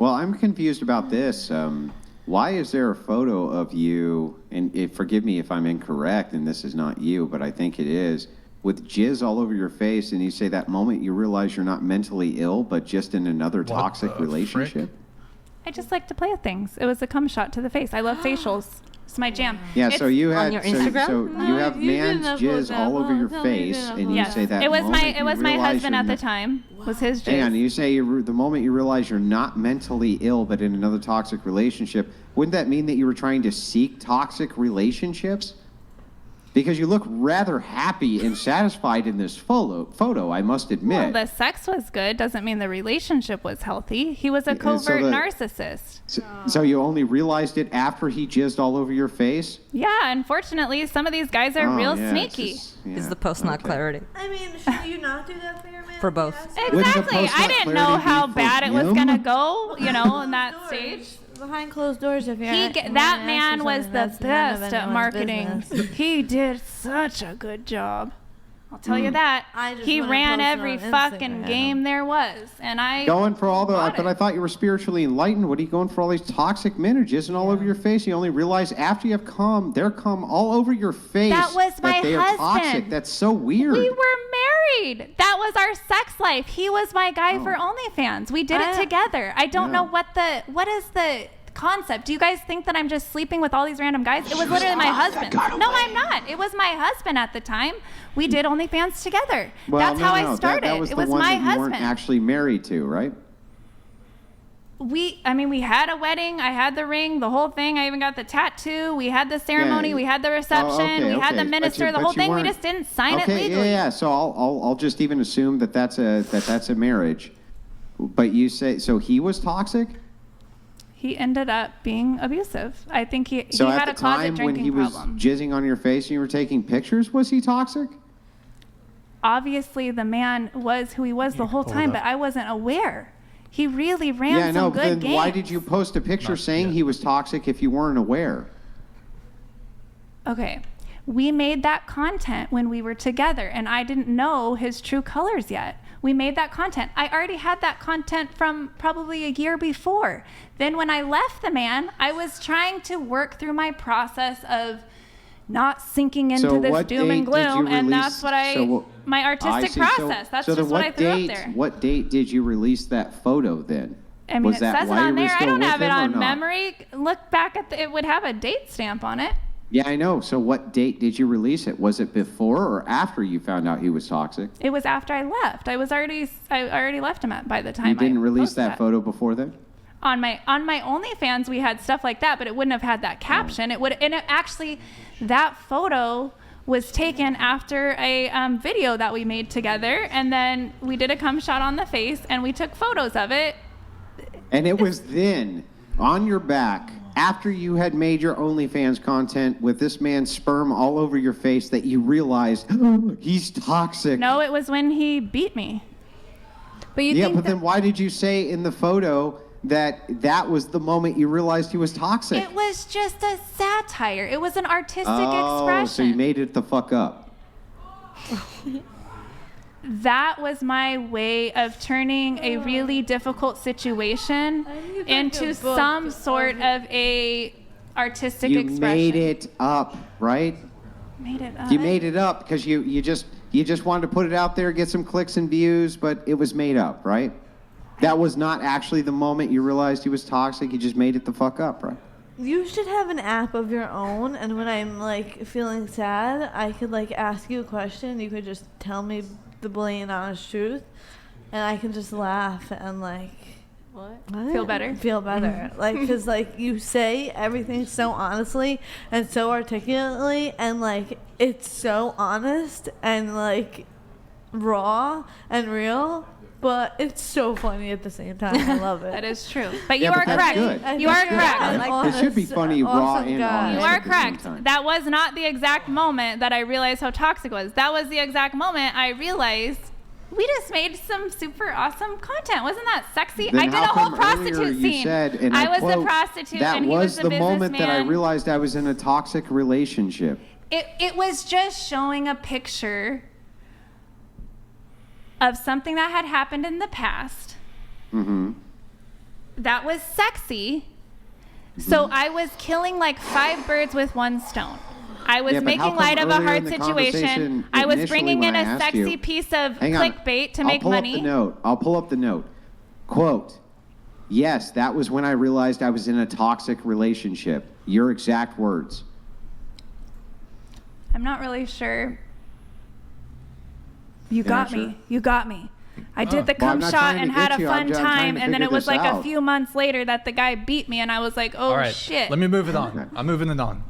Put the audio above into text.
Well, I'm confused about this. Why is there a photo of you, and forgive me if I'm incorrect, and this is not you, but I think it is, with jizz all over your face, and you say that moment you realize you're not mentally ill, but just in another toxic relationship? I just like to play with things. It was a cum shot to the face. I love facials. It's my jam. Yeah, so you had on your Instagram? so you have man's jizz all over your face, and you say that it was moment it was you my realize husband you're at the not- time. Was his jizz. Hang on, you say the moment you realize you're not mentally ill, but in another toxic relationship, wouldn't that mean that you were trying to seek toxic relationships? Because you look rather happy and satisfied in this photo, I must admit. Well, the sex was good. Doesn't mean the relationship was healthy. He was a covert narcissist. So you only realized it after he jizzed all over your face? Yeah, unfortunately, some of these guys are real sneaky. Is the post not clarity? I mean, should you not do that for your man? For both. Exactly. I didn't know how bad it was going to go, in that stage. Behind closed doors, if you're That man was the best at marketing. He did such a good job. I'll tell you that. He ran every fucking game there was, and I going for all the. But I thought you were spiritually enlightened. What are you going for all these toxic men who jizzing all over your face? You only realize after you have cum, they're cum all over your face. That was my they husband. Are toxic. That's so weird. We were married. That was our sex life. He was my guy for OnlyFans. We did it together. I don't know what is the concept. Do you guys think that I'm just sleeping with all these random guys? It was literally my husband. No, I'm not. It was my husband at the time. We did OnlyFans together. Well, That's how I started. That was it the was one my that you husband. weren't actually married to, right? We had a wedding. I had the ring, the whole thing. I even got the tattoo. We had the ceremony. Yeah. We had the reception. We had the minister. The whole thing. We just didn't sign it legally. Yeah. So I'll just even assume that that's a marriage. But you say so he was toxic? He ended up being abusive. I think he So had at a the closet time when drinking he was problem. jizzing on your face and you were taking pictures, was he toxic? Obviously, the man was who he was the whole time, but I wasn't aware. He really ran some good games. Why did you post a picture saying he was toxic if you weren't aware? Okay. We made that content when we were together, and I didn't know his true colors yet. We made that content. I already had that content from probably a year before. Then when I left the man, I was trying to work through my process of not sinking into this doom and gloom, and that's what my artistic process. That's just what I threw up there. What date did you release that photo then? I mean, was it that says it while on you were there. I still don't with have it him or on not? memory. Look back at it would have a date stamp on it. Yeah, I know. So what date did you release it? Was it before or after you found out he was toxic? It was after I left. I already left him by the time You didn't I release posted that photo before then? On my OnlyFans, we had stuff like that, but it wouldn't have had that caption. That photo was taken after a video that we made together, and then we did a cum shot on the face, and we took photos of it. And it was then, on your back, after you had made your OnlyFans content with this man's sperm all over your face, that you realized, oh, he's toxic. No, it was when he beat me. But then why did you say in the photo that was the moment you realized he was toxic? It was just a satire. It was an artistic Oh, expression. so you made it the fuck up. That was my way of turning a really difficult situation into some sort of a artistic expression. You made it up, right? Made it up. You made it up because you just wanted to put it out there, get some clicks and views, but it was made up, right? That was not actually the moment you realized he was toxic. You just made it the fuck up, right? You should have an app of your own, and when I'm feeling sad, I could ask you a question. You could just tell me the blatant honest truth, and I can just laugh and what? Feel better. Feel better, because you say everything so honestly and so articulately, and it's so honest and raw and real. But it's so funny at the same time. I love it. That is true. But Yeah, you are but that's correct. good. You are correct. It should be funny, raw, and honest. You are at the same correct. time. That was not the exact moment that I realized how toxic it was. That was the exact moment I realized we just made some super awesome content. Wasn't that sexy? Then I did a how whole come prostitute earlier you scene. said, and I was quote, the prostitute that and he was the the moment that I businessman. realized I was in a toxic relationship. It was just showing a picture of something that had happened in the past that was sexy. So I was killing like 5 birds with one stone. I was Yeah, but how making come light of a earlier hard in the situation. conversation, I was initially bringing when in I a asked sexy you- piece of Hang on. clickbait to I'll make pull money. Up the note. I'll pull up the note. Quote, yes, that was when I realized I was in a toxic relationship. Your exact words. I'm not really sure. You You're got not me. sure? You got me. I did the Well, I'm cum not shot trying to and get had a you. I'm fun just trying time, to and then it figure was this like a out. few months later that the guy beat me, and I was like, oh All right. shit. Let me move it on. I'm moving it on.